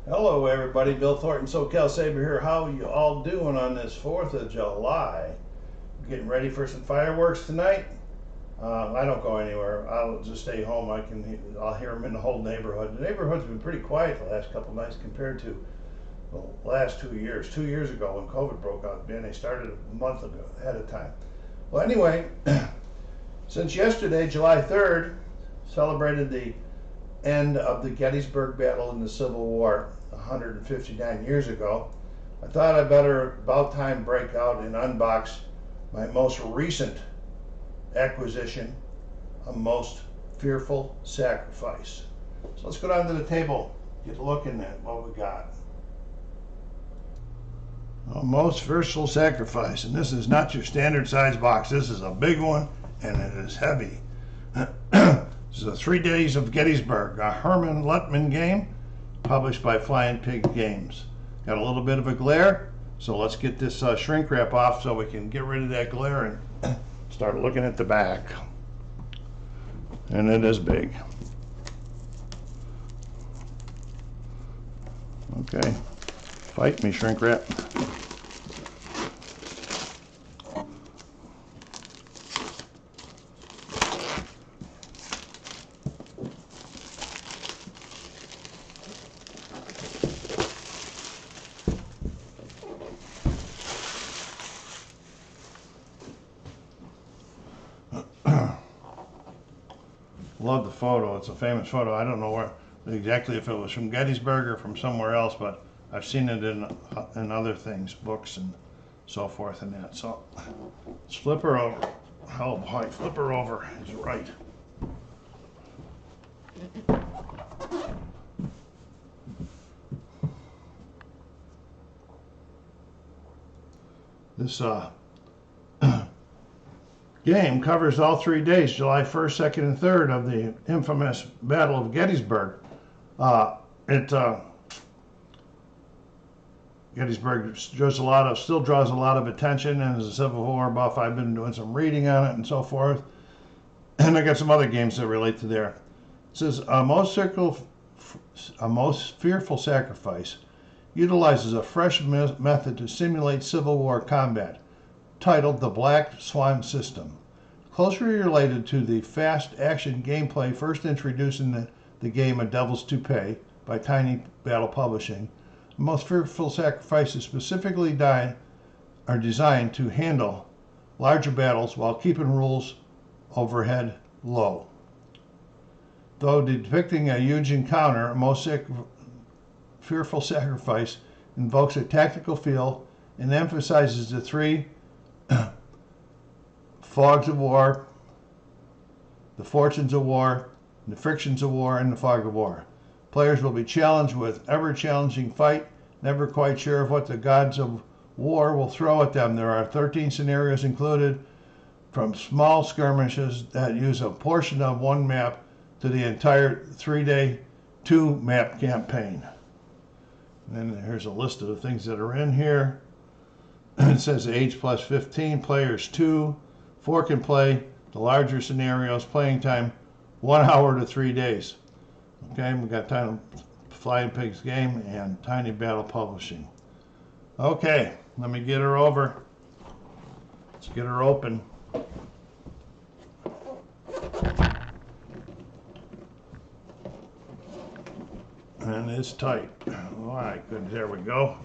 Hello everybody, Bill Thornton, SoCalSabre here. How you all doing on this 4th of July? Getting ready for some fireworks tonight? I don't go anywhere. I'll just stay home. I'll hear them in the whole neighborhood. The neighborhood's been pretty quiet the last couple nights compared to the last 2 years. 2 years ago when COVID broke out, man, they started a month ago ahead of time. Well, anyway, since yesterday, July 3rd, celebrated the end of the Gettysburg Battle in the Civil War 159 years ago, I thought I'd better about time break out and unbox my most recent acquisition, A Most Fearful Sacrifice. So let's go down to the table, get looking at what we got. A Most Fearful Sacrifice, and this is not your standard size box. This is a big one and it is heavy. This is the 3 Days of Gettysburg, a Herman Luttmann game, published by Flying Pig Games. Got a little bit of a glare, so let's get this shrink wrap off so we can get rid of that glare and start looking at the back. And it is big. Okay, fight me, shrink wrap. Love the photo. It's a famous photo. I don't know where exactly, if it was from Gettysburg or from somewhere else, but I've seen it in other things, books and so forth and that. So let's flip her over. Oh boy, flip her over is right. This game covers all 3 days, July 1st, 2nd, and 3rd of the infamous Battle of Gettysburg. Gettysburg still draws a lot of attention, and as a Civil War buff, I've been doing some reading on it and so forth. And I got some other games that relate to there. It says, A Most Fearful Sacrifice utilizes a fresh method to simulate Civil War combat, titled the Black Swan System. Closely related to the fast action gameplay first introduced in the game A Devil's Toupee by Tiny Battle Publishing, The Most Fearful Sacrifices specifically are designed to handle larger battles while keeping rules overhead low. Though depicting a huge encounter, A Most Fearful Sacrifice invokes a tactical feel and emphasizes the three fogs of war, the fortunes of war, the frictions of war, and the fog of war. Players will be challenged with ever-challenging fight, never quite sure of what the gods of war will throw at them. There are 13 scenarios included, from small skirmishes that use a portion of one map to the entire 3-day 2-map campaign. And then here's a list of the things that are in here. It says age plus 15, players 2, 4 can play the larger scenarios, playing time 1 hour to 3 days. Okay, we got Flying Pigs Game and Tiny Battle Publishing. Okay, let me get her over. Let's get her open. And it's tight. All right, good. There we go.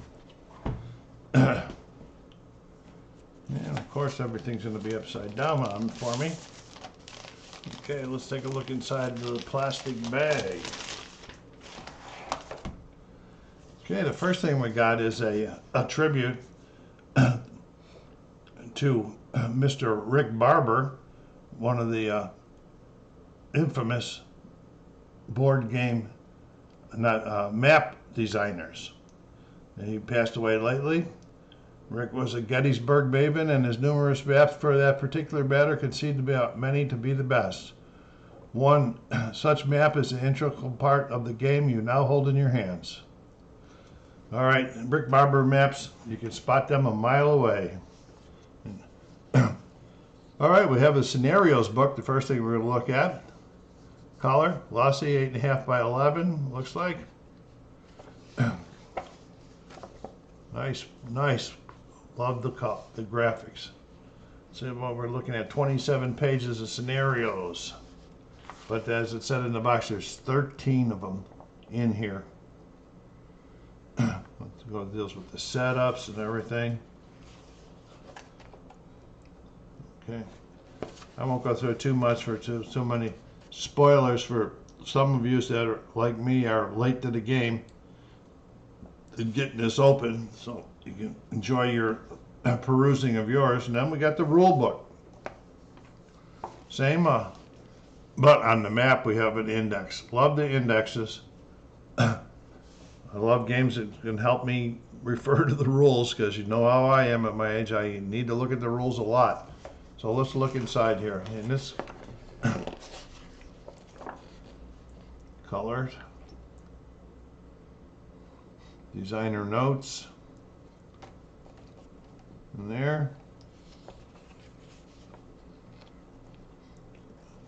And of course, everything's going to be upside down on for me. Okay, let's take a look inside the plastic bag. Okay, the first thing we got is a tribute to Mr. Rick Barber, one of the infamous board game map designers. He passed away lately. Rick was a Gettysburg maven, and his numerous maps for that particular battle concede many to be the best. One such map is an integral part of the game you now hold in your hands. All right, Rick Barber maps, you can spot them a mile away. All right, we have a scenarios book, the first thing we're going to look at. Color, glossy, 8.5 by 11, looks like. Nice, nice. Love the graphics. So what we're looking at, 27 pages of scenarios. But as it said in the box, there's 13 of them in here. It deals with the setups and everything. Okay. I won't go through it too much for too many spoilers for some of you that are like me are late to the game in getting this open, so you can enjoy your perusing of yours. And then we got the rule book. Same, but on the map we have an index. Love the indexes. I love games that can help me refer to the rules, because you know how I am at my age. I need to look at the rules a lot. So let's look inside here. And this colors, designer notes, and there.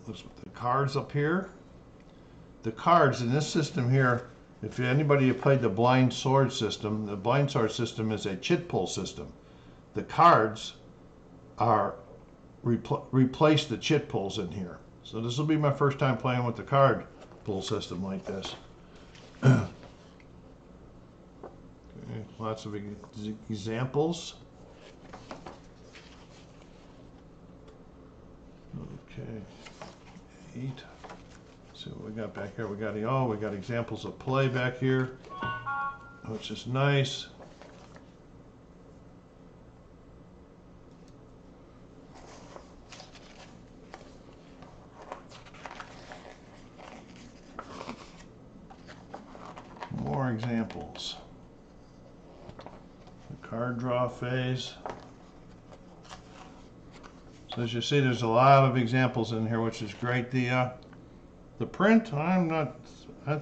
Looks at the cards up here. The cards in this system here, if anybody have played the blind sword system, the blind sword system is a chit pull system. The cards are replace the chit pulls in here. So this will be my first time playing with the card pull system like this. Okay, lots of examples. Okay, 8. See what we got back here. We got examples of play back here, which is nice. More examples. The card draw phase. So as you see, there's a lot of examples in here, which is great. The print, I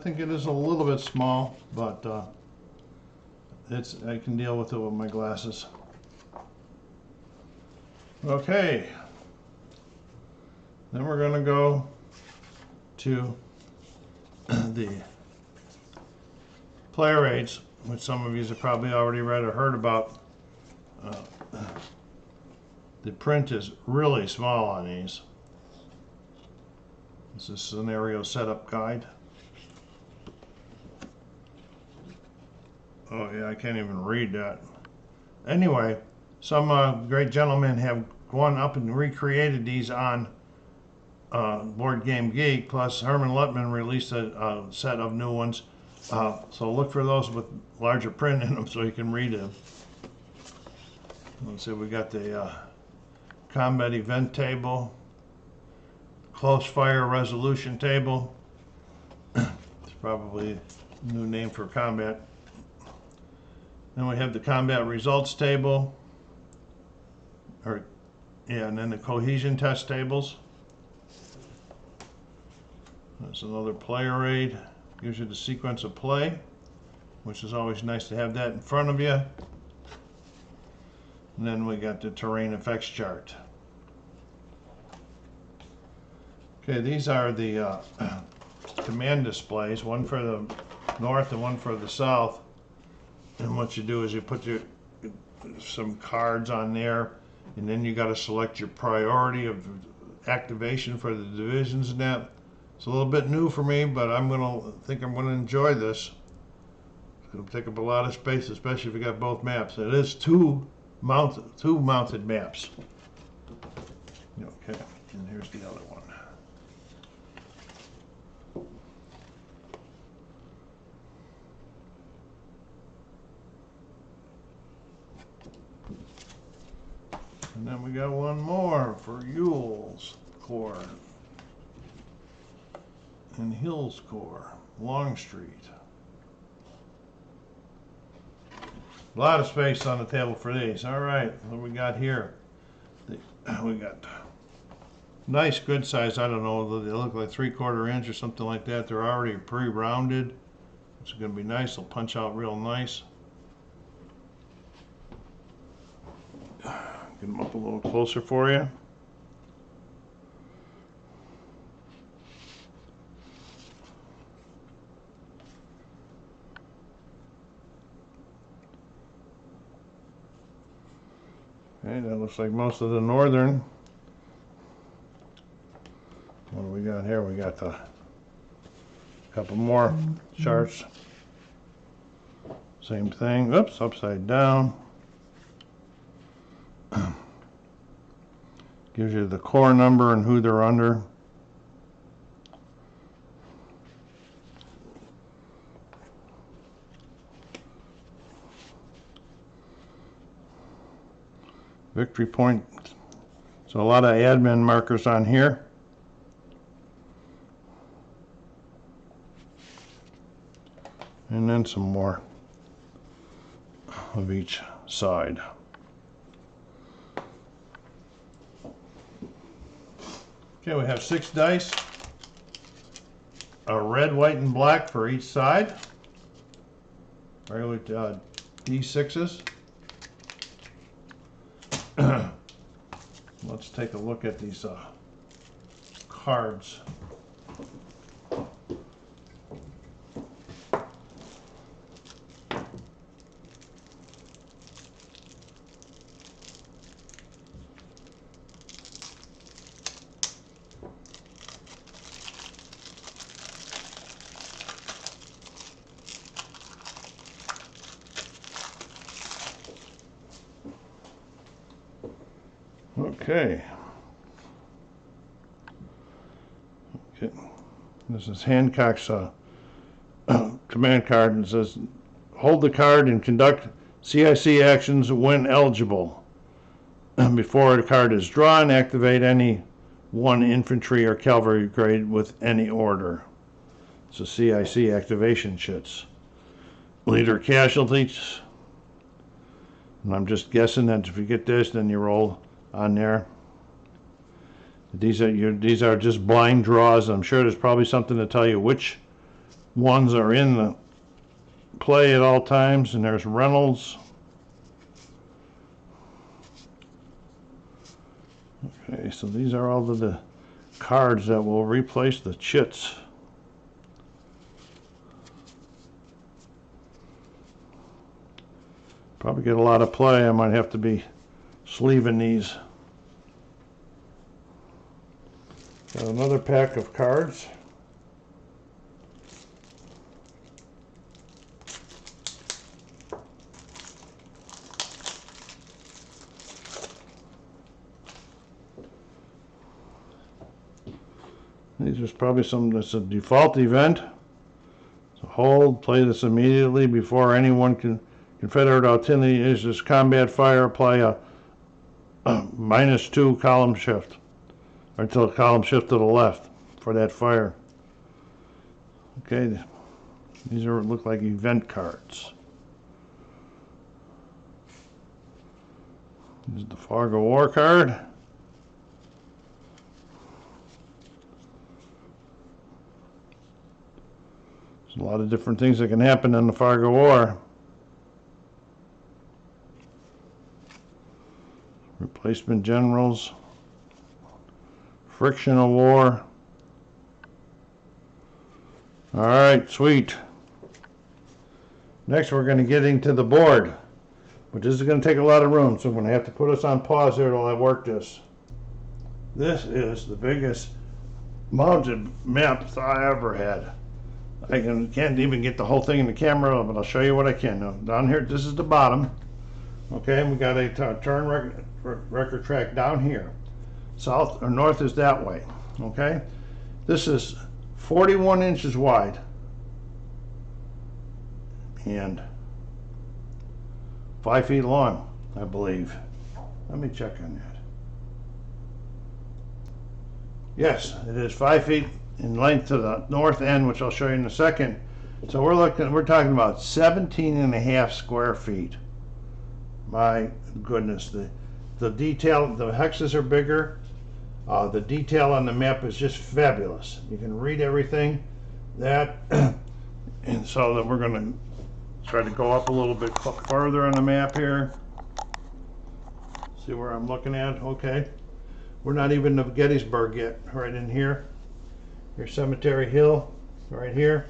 think it is a little bit small, but I can deal with it with my glasses. Okay. Then we're going to go to the player aids, which some of you have probably already read or heard about. The print is really small on these. This is scenario setup guide. Oh yeah, I can't even read that. Anyway, some great gentlemen have gone up and recreated these on Board Game Geek, plus Herman Luttmann released a set of new ones. So look for those with larger print in them so you can read them. Let's see, we got the combat event table, close fire resolution table. It's probably a new name for combat. Then we have the combat results table, and then the cohesion test tables. That's another player aid. Gives you the sequence of play, which is always nice to have that in front of you. And then we got the terrain effects chart. Okay, these are the command displays, one for the north and one for the south. And what you do is you put some cards on there, and then you got to select your priority of activation for the divisions and that. It's a little bit new for me, but I'm gonna enjoy this. It's gonna take up a lot of space, especially if you got both maps. It is two mounted maps. Okay, and here's the other one. And then we got one more for Yule's Corps and Hill's Corps, Longstreet. A lot of space on the table for these. All right, what do we got here? We got nice, good size. I don't know, they look like 3/4 inch or something like that. They're already pre-rounded. It's going to be nice. They'll punch out real nice. Get them up a little closer for you. Okay, that looks like most of the northern. What do we got here? We got a couple more charts. Same thing. Oops, upside down. Gives you the core number and who they're under. Victory point. So a lot of admin markers on here. And then some more of each side. Okay, we have 6 dice. A red, white, and black for each side. Regular D6s. Let's take a look at these cards. Okay. This is Hancock's command card, and it says, hold the card and conduct CIC actions when eligible. Before the card is drawn, activate any one infantry or cavalry grade with any order. So CIC activation shits. Leader casualties. And I'm just guessing that if you get this, then you roll on there. These are just blind draws. I'm sure there's probably something to tell you which ones are in the play at all times. And there's Reynolds. Okay, so these are all of the cards that will replace the chits. Probably get a lot of play. I might have to be sleeving these. Got another pack of cards. These are probably that's a default event. So hold, play this immediately before anyone Confederate artillery uses combat fire, apply a -2 column shift. Or until column shift to the left for that fire. Okay, these look like event cards. This is the Fog of War card. There's a lot of different things that can happen in the Fog of War. Replacement generals. Frictional war. All right, sweet. Next, we're going to get into the board, but this is going to take a lot of room, so I'm going to have to put us on pause here while I work this. This is the biggest mounted map I ever had. I can't even get the whole thing in the camera, but I'll show you what I can. Now, down here, this is the bottom. Okay, we got a turn record track down here. South or north is that way. Okay, this is 41 inches wide and 5 feet long, I believe. Let me check on that. Yes, it is 5 feet in length to the north end, which I'll show you in a second. So we're talking about 17.5 square feet. My goodness, the detail, the hexes are bigger. The detail on the map is just fabulous. You can read everything that, and so that we're going to try to go up a little bit further on the map here. See where I'm looking at? Okay. We're not even to Gettysburg yet, right in here. Here's Cemetery Hill, right here.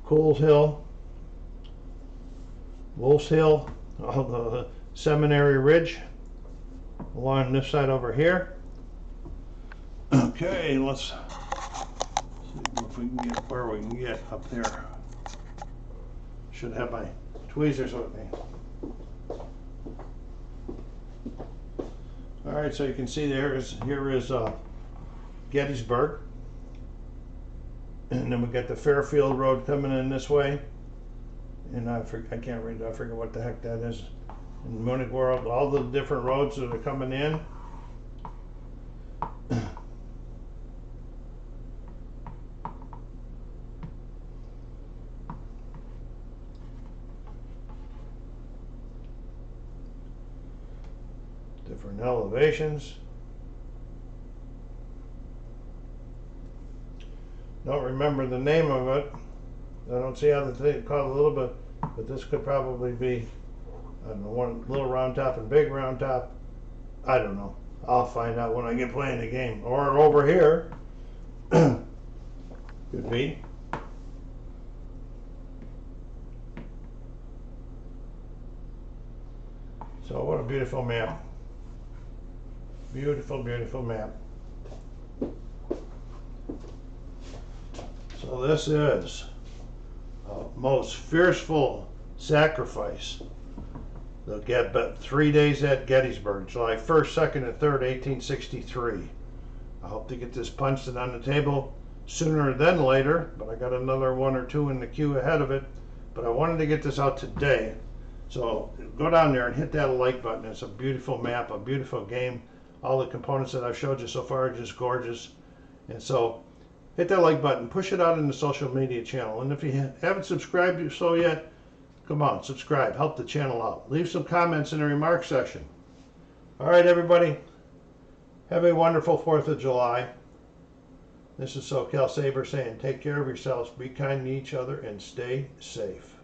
Coles Hill, Wolf's Hill, the Seminary Ridge, along this side over here. Okay, let's see if we can get where we can get up there. Should have my tweezers with me. All right, so you can see here is Gettysburg, and then we got the Fairfield Road coming in this way, and I can't read it. I forget what the heck that is. In Munich World, all the different roads that are coming in. Different elevations. Don't remember the name of it. I don't see how the thing called a little bit, but this could probably be, I don't know, one little round top and big round top. I don't know. I'll find out when I get playing the game. Or over here. Could be. So what a beautiful map. Beautiful, beautiful map. So this is a most fearful sacrifice. They'll get but 3 days at Gettysburg, July 1st, 2nd, and 3rd, 1863. I hope to get this punched on the table sooner than later, but I got another 1 or 2 in the queue ahead of it. But I wanted to get this out today. So go down there and hit that like button. It's a beautiful map, a beautiful game. All the components that I've showed you so far are just gorgeous. And so hit that like button, push it out in the social media channel. And if you haven't subscribed yet, come on, subscribe, help the channel out. Leave some comments in the remarks section. All right, everybody, have a wonderful 4th of July. This is SoCalSabre saying take care of yourselves, be kind to each other, and stay safe.